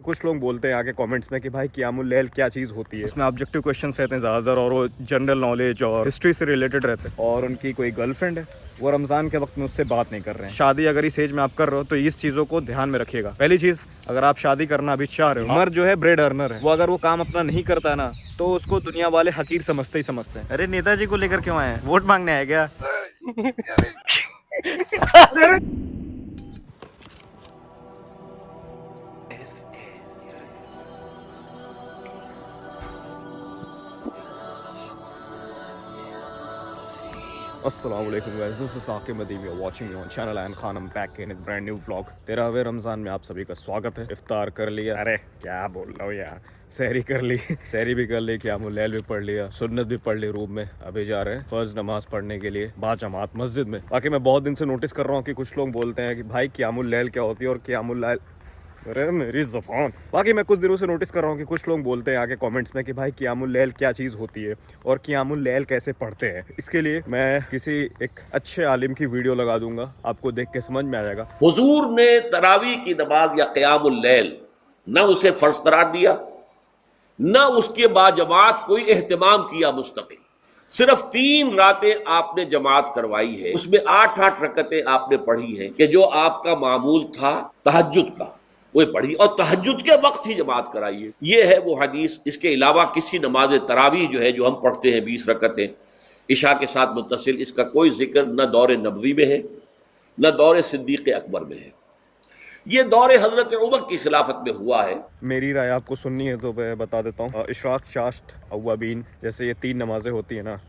कुछ लोग बोलते हैं आगे कमेंट्स में कि भाई क़ियामुल लैल क्या चीज़ होती है। उसमें ऑब्जेक्टिव क्वेश्चंस रहते हैं ज़्यादातर और वो जनरल नॉलेज और हिस्ट्री से रिलेटेड रहते हैं। और उनकी कोई गर्लफ्रेंड है, वो रमज़ान के वक्त में उससे बात नहीं कर रहे हैं। शादी अगर इस एज में आप कर रहे हो तो इस चीज़ों को ध्यान में रखिएगा। पहली चीज़, अगर आप शादी करना अभी चाह रहे हो, मर्द जो है ब्रेड अर्नर है, वो अगर वो काम अपना नहीं करता है ना तो उसको दुनिया वाले हकीर समझते ही समझते हैं। अरे नेताजी को लेकर क्यों आए हैं? वोट मांगने आए क्या? Assalamu alaikum guys, this is Saqib Nadeem, you're watching me on channel Ayan Khan. I'm back in a brand new vlog। 13वें Ramzan में आप सभी का स्वागत है। इफ्तार कर लिया, अरे क्या बोल रहा हूँ यार, सहरी कर ली, सहरी भी कर ली, क़ियामुल लैल भी पढ़ लिया, सुन्नत भी पढ़ ली रूम में। अभी जा रहे हैं फर्ज नमाज पढ़ने के लिए बाजमात मस्जिद में। बाकी मैं बहुत दिन से नोटिस कर रहा हूँ कि कुछ लोग बोलते हैं कि भाई क़ियामुल लैल क्या होती है, और क़ियामुल लैल, अरे मेरी ज़बान। बाकी मैं कुछ दिनों से नोटिस कर रहा हूँ कि कुछ लोग बोलते हैं आगे कमेंट्स में कि भाई क़ियामुल लैल क्या चीज़ होती है और क़ियामुल लैल कैसे पढ़ते हैं। इसके लिए मैं किसी एक अच्छे आलिम की वीडियो लगा दूंगा, आपको देख के समझ में आ जाएगा। हुजूर ने तरावी की नमाज या क़ियामुल लैल न उसे फर्ज करार दिया, न उसके बाद जमात कोई एहतमाम किया मुस्तकिल। सिर्फ 3 रातें आपने जमात करवाई है, उसमें 8-8 रकतें आपने पढ़ी हैं कि जो आपका मामूल था तहज्जुद का वो पढ़ी, और तहज्जुद के वक्त ही जमात कराई है। ये है वो हदीस। इसके अलावा किसी नमाज तरावी जो है, जो हम पढ़ते हैं 20 रकतें इशा के साथ मुत्तसिल, इसका कोई जिक्र न दौर नबवी में है न दौर सिद्दीक अकबर में है। ये दौर हजरत उमर की खिलाफत में हुआ है। मेरी राय आपको सुननी है तो मैं बता देता हूँ। इशराक, चाश्त, अव्वाबीन, जैसे ये 3 नमाजें होती है ना,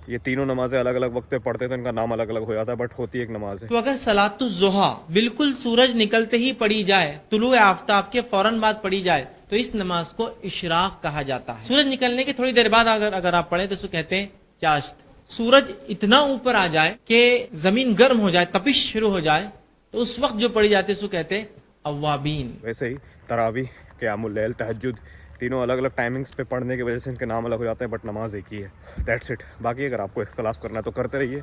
ये तीनों नमाजें अलग अलग वक्त पे पढ़ते हैं तो इनका नाम अलग अलग हो जाता है, बट होती एक नमाज है। तो अगर सलातुज़ ज़ुहा बिल्कुल सूरज निकलते ही पढ़ी जाए, तुलुए आफ्ताब के फौरन बाद पढ़ी जाए, तो इस नमाज को इशराक कहा जाता है। सूरज निकलने के थोड़ी देर बाद अगर आप पढ़े तो उसको कहते हैं चाश्त। सूरज इतना ऊपर आ जाए कि जमीन गर्म हो जाए, तपिश शुरू हो जाए, तो उस वक्त जो पढ़ी जाती है उसको कहते हैं अव्वाबीन। वैसे ही तरावी, क़ियामुल लैल, तहज्जुद, तीनों अलग अलग टाइमिंग्स पे पढ़ने की वजह से इनके नाम अलग हो जाते हैं, बट नमाज एक ही है। That's it. बाकी अगर आपको इख्तलाफ करना है तो करते रहिए।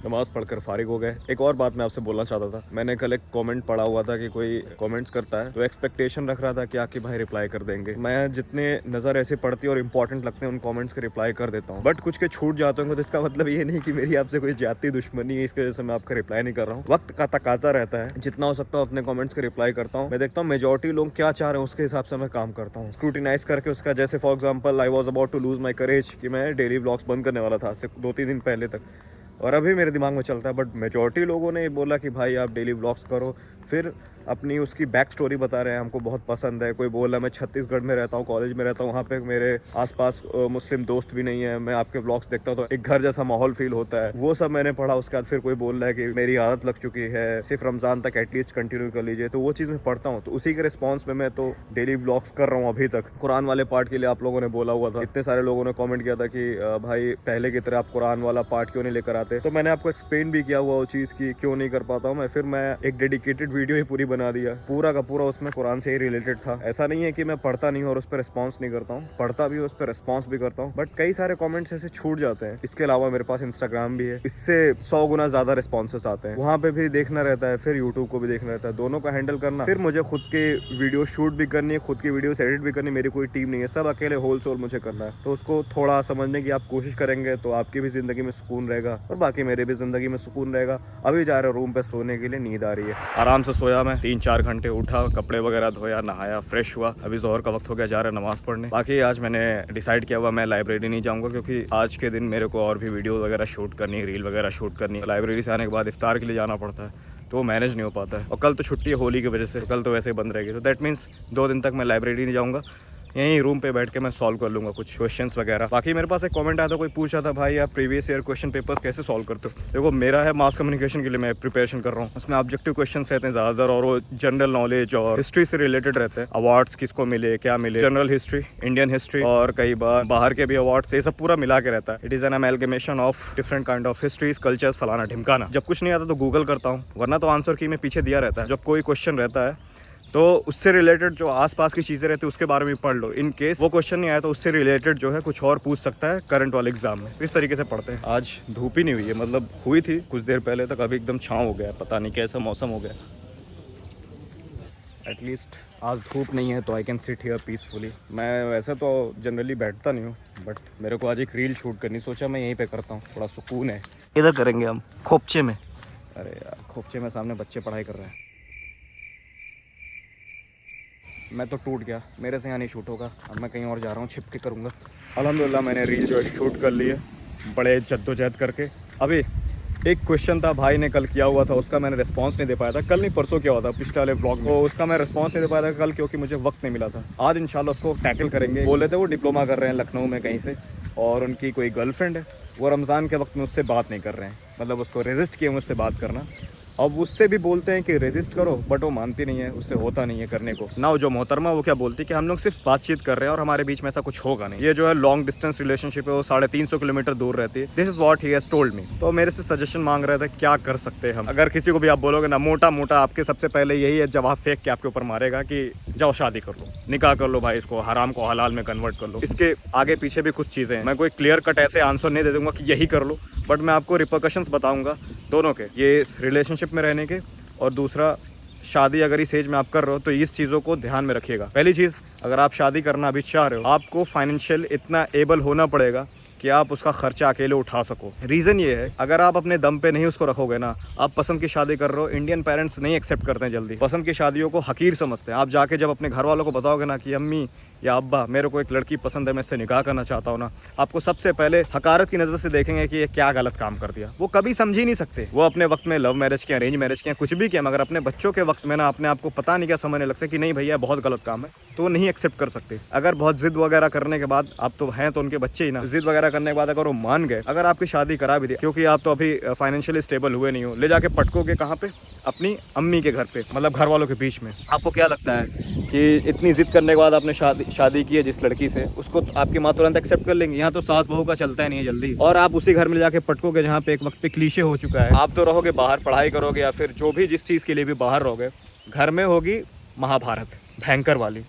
नमाज पढ़कर फारिग हो गए। एक और बात मैं आपसे बोलना चाहता था। मैंने कल एक कमेंट पढ़ा हुआ था कि कोई कमेंट्स करता है तो एक्सपेक्टेशन रख रहा था कि आके भाई रिप्लाई कर देंगे। मैं जितने नज़र ऐसे पड़ती है और इंपॉर्टेंट लगते हैं उन कमेंट्स के रिप्लाई कर देता हूँ, बट कुछ के छूट जाते होंगे तो इसका मतलब ये नहीं कि मेरी आपसे कोई जाती दुश्मनी है, इसकी वजह से मैं आपका रिप्लाई नहीं कर रहा हूँ। वक्त का तकाजा रहता है, जितना हो सकता हूँ अपने कमेंट्स के रिप्लाई करता हूँ। मैं देखता हूँ मेजॉरिटी लोग क्या चाह रहे हैं, उसके हिसाब से मैं काम करता हूँ, स्क्रूटिनाइज करके उसका। जैसे for example, I was about to lose my courage कि मैं डेली व्लॉग्स बंद करने वाला था आज से 2-3 दिन पहले तक, और अभी मेरे दिमाग में चलता है, बट मेजॉरिटी लोगों ने बोला कि भाई आप डेली व्लॉग्स करो। फिर अपनी उसकी बैक स्टोरी बता रहे हैं, हमको बहुत पसंद है। कोई बोला मैं छत्तीसगढ़ में रहता हूँ, कॉलेज में रहता हूँ, वहाँ पे मेरे आसपास मुस्लिम दोस्त भी नहीं है, मैं आपके व्लॉग्स देखता हूँ तो एक घर जैसा माहौल फील होता है। वो सब मैंने पढ़ा। उसके बाद फिर कोई बोल रहा है कि मेरी आदत लग चुकी है, सिर्फ रमज़ान तक एटलीस्ट कंटिन्यू कर लीजिए, तो वो चीज़ मैं पढ़ता हूँ। तो उसी के रिस्पॉन्स में मैं तो डेली व्लॉग्स कर रहा हूँ अभी तक। कुरान वाले पार्ट के लिए आप लोगों ने बोला हुआ था, इतने सारे लोगों ने कॉमेंट किया था कि भाई पहले की तरह आप कुरान वाला पार्ट क्यों नहीं लेकर आते। तो मैंने आपको एक्सप्लेन भी किया हुआ वो चीज़ की क्यों नहीं कर पाता हूँ मैं। फिर मैं एक डेडिकेटेड वीडियो ही पूरी बना दिया, पूरा का पूरा उसमें कुरान से ही रिलेटेड था। ऐसा नहीं है कि मैं पढ़ता नहीं हूँ और उस पर रिस्पॉन्स नहीं करता हूँ, पढ़ता भी हूँ, उस पर रिस्पॉन्स भी करता हूँ, बट कई सारे कमेंट्स ऐसे छूट जाते हैं। इसके अलावा मेरे पास इंस्टाग्राम भी है, इससे 100 गुना ज्यादा रिस्पॉन्सेस आते हैं, वहाँ पे भी देखना रहता है, फिर यूट्यूब को भी देखना रहता है, दोनों का हैंडल करना। फिर मुझे खुद के वीडियो शूट भी करनी है, खुद की वीडियो एडिट भी करनी, मेरी कोई टीम नहीं है, सब अकेले होल सोल मुझे करना है। तो उसको थोड़ा समझने की आप कोशिश करेंगे तो आपकी भी जिंदगी में सुकून रहेगा और बाकी मेरे भी जिंदगी में सुकून रहेगा। अभी जा रहे रूम पे सोने के लिए, नींद आ रही है। आराम से सोया मैं 3-4 घंटे, उठा, कपड़े वगैरह धोया, नहाया, फ्रेश हुआ, अभी जोहर का वक्त हो गया, जा रहा नमाज पढ़ने। बाकी आज मैंने डिसाइड किया हुआ मैं लाइब्रेरी नहीं जाऊंगा, क्योंकि आज के दिन मेरे को और भी वीडियो वगैरह शूट करनी है, रील वगैरह शूट करनी है। लाइब्रेरी से आने के बाद इफ्तार के लिए जाना पड़ता है, तो वो मैनेज नहीं हो पाता है। और कल तो छुट्टी है होली की वजह से, कल तो वैसे ही बंद रहेगी, तो दैट मीन्स 2 दिन तक मैं लाइब्रेरी नहीं जाऊँगा, यहीं रूम पे बैठ के मैं सॉल्व कर लूँगा कुछ क्वेश्चंस वगैरह। बाकी मेरे पास एक कमेंट आया था, कोई पूछा था भाई आप प्रीवियस ईयर क्वेश्चन पेपर्स कैसे सॉल्व करते हो। देखो मेरा है मास कम्युनिकेशन के लिए मैं प्रिपरेशन कर रहा हूँ, उसमें ऑब्जेक्टिव क्वेश्चंस रहते हैं ज़्यादातर और वो जनरल नॉलेज और हिस्ट्री से रिलेटेड रहते हैं। अवार्ड्स किसको मिले, क्या मिले, जनरल हिस्ट्री, इंडियन हिस्ट्री और कई बार बाहर के भी अवार्ड्स, ये सब पूरा मिला के रहता है। It is an amalgamation of different kind of histories, cultures, फलाना ढिमकाना। जब कुछ नहीं आता तो गूगल करता हूँ, वरना तो आंसर की में पीछे दिया रहता है। जब कोई क्वेश्चन रहता है तो उससे रिलेटेड जो आसपास की चीज़ें रहती है उसके बारे में पढ़ लो। इन केस वो क्वेश्चन नहीं आया तो उससे रिलेटेड जो है कुछ और पूछ सकता है करंट वाले एग्जाम में। इस तरीके से पढ़ते हैं। आज धूप ही नहीं हुई है, मतलब हुई थी कुछ देर पहले तक, अभी एकदम छाँव हो गया, पता नहीं कैसा मौसम हो गया। एटलीस्ट आज धूप नहीं है तो I can sit here peacefully. मैं वैसे तो जनरली बैठता नहीं हूँ, बट मेरे को आज एक रील शूट करनी, सोचा मैं यहीं पे करता हूँ, थोड़ा सुकून है। इधर करेंगे हम, खोपचे में। अरे यार, खोपचे में सामने बच्चे पढ़ाई कर रहे हैं। मैं तो टूट गया, मेरे से यहाँ नहीं शूट होगा। अब मैं कहीं और जा रहा हूँ, छिप के करूँगा। अल्हम्दुलिल्लाह मैंने रील जो है शूट कर ली है, बड़े जद्दोजहद करके। अभी एक क्वेश्चन था भाई ने कल किया हुआ था, उसका मैंने रिस्पांस नहीं दे पाया था। कल नहीं परसों किया हुआ था पिछले वाले व्लॉग में, तो उसका मैं रिस्पांस नहीं दे पाया था कल, क्योंकि मुझे वक्त नहीं मिला था। आज इंशाल्लाह उसको टैकल करेंगे। बोले थे वो डिप्लोमा कर रहे हैं लखनऊ में कहीं से, और उनकी कोई गर्लफ्रेंड है। वो रमज़ान के वक्त में उससे बात नहीं कर रहे हैं, मतलब उसको रेजिस्ट किए मुझसे बात करना। अब उससे भी बोलते हैं कि रेजिस्ट करो, बट वो मानती नहीं है, उससे होता नहीं है करने को ना। जो मोहतरमा वो क्या बोलती है कि हम लोग सिर्फ बातचीत कर रहे हैं और हमारे बीच में ऐसा कुछ होगा नहीं। ये जो है लॉन्ग डिस्टेंस रिलेशनशिप है, वो 350 किलोमीटर दूर रहती है। This is what he has told me. तो मेरे से सजेशन मांग रहे थे क्या कर सकते हैं हम। अगर किसी को भी आप बोलोगे ना मोटा मोटा, आपके सबसे पहले यही है जवाब फेंक के आपके ऊपर मारेगा कि जाओ शादी कर लो, निकाह कर लो भाई, इसको हराम को हलाल में कन्वर्ट कर लो। इसके आगे पीछे भी कुछ चीज़ें हैं। मैं कोई क्लियर कट ऐसे आंसर नहीं दे दूंगा कि यही कर लो, बट मैं आपको रिपरकशंस बताऊंगा दोनों के, ये इस रिलेशनशिप में रहने के, और दूसरा शादी अगर इस एज में आप कर रहे हो तो इस चीज़ों को ध्यान में रखिएगा। पहली चीज़, अगर आप शादी करना अभी चाह रहे हो, आपको फाइनेंशियल इतना एबल होना पड़ेगा कि आप उसका खर्चा अकेले उठा सको। रीज़न ये है, अगर आप अपने दम पे नहीं उसको रखोगे ना, आप पसंद की शादी कर रहे हो, इंडियन पेरेंट्स नहीं एक्सेप्ट करते हैं जल्दी। पसंद की शादियों को हकीर समझते हैं। आप जाके जब अपने घर वालों को बताओगे ना कि अम्मी या अब्बा मेरे को एक लड़की पसंद है, मैं इससे निकाह करना चाहता हूँ ना, आपको सबसे पहले हकारत की नज़र से देखेंगे कि ये क्या गलत काम कर दिया। वो कभी समझ ही नहीं सकते। वो अपने वक्त में लव मैरिज किया, अरेंज मैरिज किया, कुछ भी किया, मगर अपने बच्चों के वक्त में ना अपने आप को पता नहीं क्या समझने लगता कि नहीं भैया बहुत गलत काम है, तो वो नहीं एक्सेप्ट कर सकते। अगर बहुत जिद वगैरह करने के बाद, आप तो हैं तो उनके बच्चे ही ना, जिद वगैरह करने के बाद अगर वो मान गए, अगर आपकी शादी करा भी दी, क्योंकि आप तो अभी फाइनेंशियली स्टेबल हुए नहीं हो, ले जाके पटकोगे कहाँ पे? अपनी अम्मी के घर पे, मतलब घर वालों के बीच में। आपको क्या लगता है कि इतनी जिद करने के बाद आपने शादी की है जिस लड़की से, उसको तो आपकी माँ तुरंत एक्सेप्ट कर लेंगी? यहाँ तो सास बहू का चलता है नहीं है जल्दी। और आप उसी घर में जाके पटकोगे जहाँ पे एक वक्त पे क्लीशे हो चुका है। आप तो रहोगे बाहर, पढ़ाई करोगे या फिर जो भी जिस चीज़ के लिए भी बाहर रहोगे, घर में होगी महाभारत भयंकर वाली।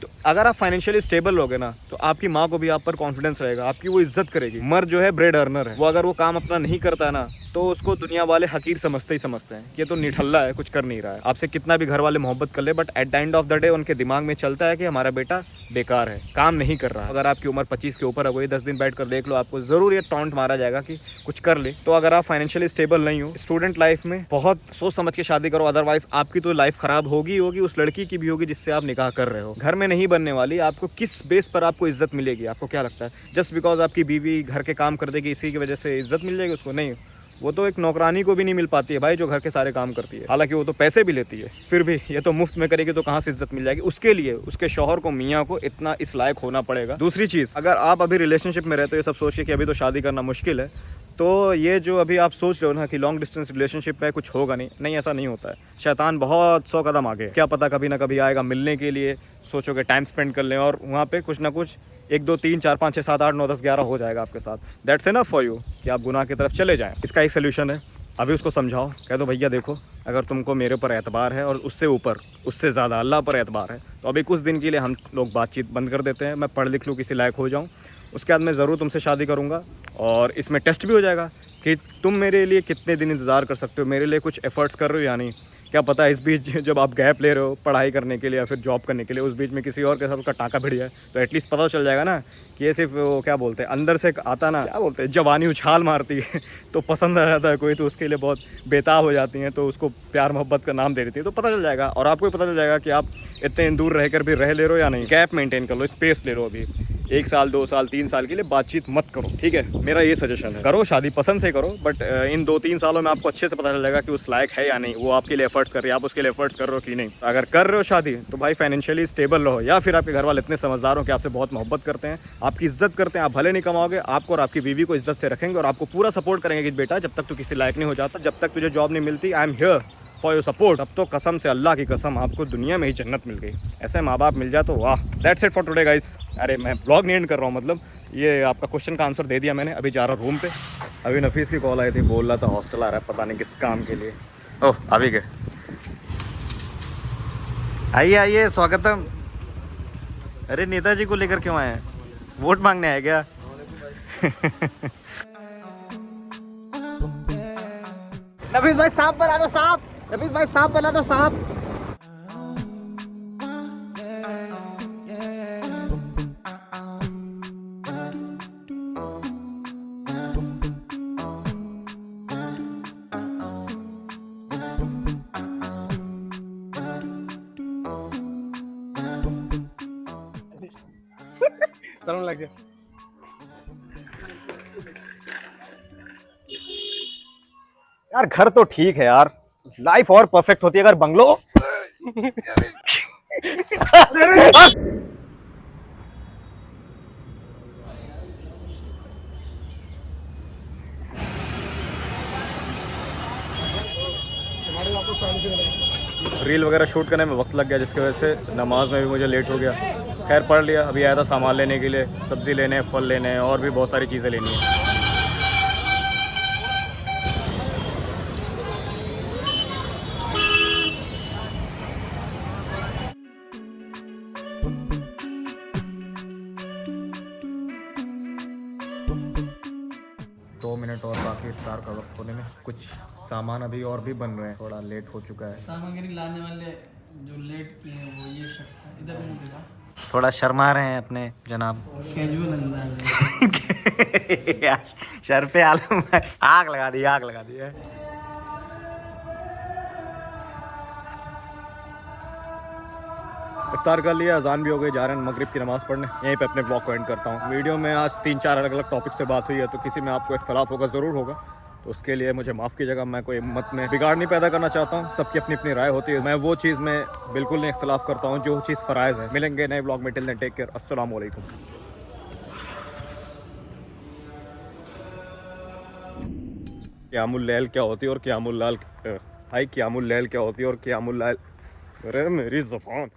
तो अगर आप फाइनेंशियली स्टेबल लोगे ना, तो आपकी माँ को भी आप पर कॉन्फिडेंस रहेगा, आपकी वो इज्जत करेगी। मर्द जो है ब्रेड अर्नर है, वो अगर वो काम अपना नहीं करता है ना, तो उसको दुनिया वाले हकीर समझते ही समझते हैं कि ये तो निठल्ला है, कुछ कर नहीं रहा है। आपसे कितना भी घर वाले मोहब्बत कर ले, but at the end of the day उनके दिमाग में चलता है कि हमारा बेटा बेकार है, काम नहीं कर रहा। अगर आपकी उम्र 25 के ऊपर है, वही 10 दिन बैठ कर देख लो, आपको जरूर ये टॉन्ट मारा जाएगा कि कुछ कर ले। तो अगर आप फाइनेंशियली स्टेबल नहीं हो, स्टूडेंट लाइफ में बहुत सोच समझ के शादी करो, अदरवाइज आपकी तो लाइफ खराब होगी होगी, उस लड़की की भी होगी जिससे आप निकाह कर रहे हो। घर में नहीं बनने वाली। आपको किस बेस पर आपको इज्जत मिलेगी? आपको क्या लगता है जस्ट बिकॉज आपकी बीवी घर के काम कर देगी इसी की वजह से इज्जत मिल जाएगी उसको? नहीं, वो तो एक नौकरानी को भी नहीं मिल पाती है भाई जो घर के सारे काम करती है, हालांकि वो तो पैसे भी लेती है, फिर भी ये तो मुफ्त में करेगी तो कहाँ से इज्जत मिल जाएगी? उसके लिए उसके शौहर को, मियाँ को इतना इस लायक होना पड़ेगा। दूसरी चीज़, अगर आप अभी रिलेशनशिप में रहते हो ये सब सोच के कि अभी तो शादी करना मुश्किल है, तो ये जो अभी आप सोच रहे हो ना कि लॉन्ग डिस्टेंस रिलेशनशिप में कुछ होगा नहीं, ऐसा नहीं होता है। शैतान बहुत 100 कदम आगे, क्या पता कभी ना कभी आएगा मिलने के लिए, सोचोगे टाइम स्पेंड कर लें और वहाँ पे कुछ ना कुछ 1 2 3 4 5 6 7 8 9 10 11 हो जाएगा आपके साथ। दैट्स इनफ फॉर यू कि आप गुनाह की तरफ चले जाएं। इसका एक सोल्यूशन है, अभी उसको समझाओ, कह दो भैया देखो, अगर तुमको मेरे ऊपर एतबार है और उससे ऊपर उससे ज़्यादा अल्लाह पर एतबार है, तो अभी कुछ दिन के लिए हम लोग बातचीत बंद कर देते हैं। मैं पढ़ लिख लूँ, किसी लायक हो जाऊँ, उसके बाद मैं ज़रूर तुमसे शादी करूँगा। और इसमें टेस्ट भी हो जाएगा कि तुम मेरे लिए कितने दिन इंतज़ार कर सकते हो, मेरे लिए कुछ एफर्ट्स कर रहे हो या नहीं। क्या पता इस बीच जब आप गैप ले रहे हो पढ़ाई करने के लिए या फिर जॉब करने के लिए, उस बीच में किसी और के साथ उसका टाँका भिड़ जाए, तो एटलीस्ट पता चल जाएगा ना कि ये सिर्फ वो क्या बोलते हैं अंदर से आता ना, क्या बोलते हैं जवानी उछाल मारती है तो पसंद आ जाता है कोई, तो उसके लिए बहुत बेताब हो जाती हैं, तो उसको प्यार मोहब्बत का नाम दे देती है, तो पता चल जाएगा। और आपको भी पता चल जाएगा कि आप इतने दूर रहकर भी रह ले रहे हो या नहीं। गैप मेंटेन कर लो, स्पेस ले लो। अभी 1 साल 2 साल 3 साल के लिए बातचीत मत करो, ठीक है? मेरा ये सजेशन है। करो शादी, पसंद से करो, बट इन 2-3 सालों में आपको अच्छे से पता चल जाएगा कि उस लायक है या नहीं, वो आपके लिए एफर्ट्स कर रही है, आप उसके लिए एफर्ट्स कर रहे हो कि नहीं। अगर कर रहे हो शादी तो भाई फाइनेंशियली स्टेबल रहो, या फिर आपके घर वाले इतने समझदार हो कि आपसे बहुत मोहब्बत करते हैं, आपकी इज्जत करते हैं। आप भले नहीं कमाओगे, आपको और आपकी बीवी को इज्जत से रखेंगे और आपको पूरा सपोर्ट करेंगे कि बेटा जब तक तू किसी लायक नहीं हो जाता, जब तक तुझे जॉब नहीं मिलती, I am here for your support. अब तो कसम से, अल्लाह की कसम, आपको दुनिया में ही जन्नत मिल गई। ऐसे माँ बाप मिल जाए तो वाह। That's it for today guys. अरे मैं ब्लॉग नहीं एंड कर रहा हूँ, मतलब ये आपका क्वेश्चन का आंसर दे दिया मैंने। अभी जा रहा हूँ रूम पे। अभी नफीस की कॉल आई थी, बोल रहा था हॉस्टल आ रहा है, पता नहीं किस काम के लिए। ओह, अभी गए। आइए आइए, स्वागतम। अरे नेताजी को लेकर क्यों आए हैं? वोट मांगने आए क्या? नफीस भाई सांप बना दो सांप। नफीस भाई सांप बना दो सांप। चलो लग गया यार। घर तो ठीक है यार, लाइफ और परफेक्ट होती है अगर बंगलो रील वगैरह शूट करने में वक्त लग गया, जिसकी वजह से नमाज में भी मुझे लेट हो गया। खैर पढ़ लिया। अभी आया था सामान लेने के लिए, सब्जी लेने, फल लेने और भी बहुत सारी चीज़ें लेनी है। दो मिनट और बाकी इफ्तार का वक्त होने में। कुछ सामान अभी और भी बन रहे हैं, थोड़ा लेट हो चुका है। सामग्री लाने वाले जो लेट किए हैं वो ये शख्स है। इधर नहीं दिखा, थोड़ा शर्मा रहे हैं अपने जनाब। कैजुअल अंदाज है। यार सर पे आलम है। आग लगा दी, आग लगा दी है। इफ्तार कर लिया, अजान भी हो गई, जा रहे हैं मगरिब की नमाज़ पढ़ने। यहीं पे अपने ब्लॉग को एंड करता हूँ। वीडियो में आज 3-4 अलग अलग टॉपिक्स पे बात हुई है, तो किसी में आपको इख्तलाफ होगा, ज़रूर होगा, तो उसके लिए मुझे माफ़ कीजिएगा। मैं कोई मत में बिगाड़ नहीं पैदा करना चाहता हूँ, सबकी अपनी अपनी राय होती है। मैं वो चीज़ में बिल्कुल नहीं इख्तलाफ करता हूँ जो चीज़ फ़राइज़ है। मिलेंगे नए ब्लॉग में, टिल देन टेक केयर, अस्सलाम वालेकुम। क़यामुल लैल क्या होती है और क़यामुल लाल, हाय क़यामुल लैल क्या होती है और क़यामुल लाल, अरे मेरी ज़ुबान।